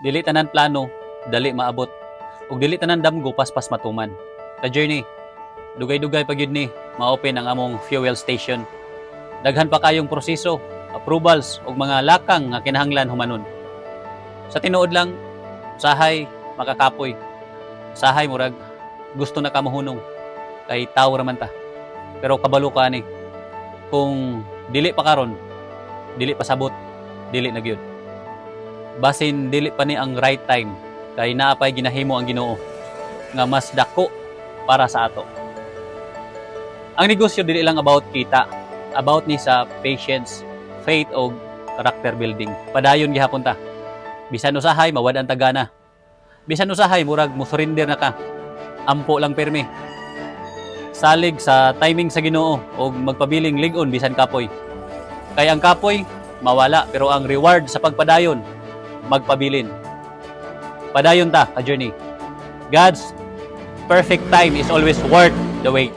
Dili tanan plano, dali maabot. Ug dili tanan damgo paspas matuman. Ka journey, dugay-dugay pa gyud ni ma-open ang among fuel station. Daghan pa kayong proseso, approvals ug mga lakang nga kinahanglan humanon. Sa tinuod lang, usahay makakapoy. Usahay murag gusto na kamuhunong kay tawo raman ta. Pero kabalo ka ni kung dili pa karon, dili pa sabot, dili na gyud. Basin dili pa ni ang right time kay naapay ginahimo ang Ginoo nga mas dako para sa ato. Ang negosyo dili lang about kita, about ni sa patience, faith o character building. Padayon gihapon ta. Bisan usahay mawad ang tagana. Bisan usahay murag mo surrender na ka. Ampo lang permi. Salig sa timing sa Ginoo o magpabiling lig-on bisan kapoy. Kay ang kapoy mawala pero ang reward sa pagpadayon magpabilin. Padayon ta ka journey. God's perfect time is always worth the wait.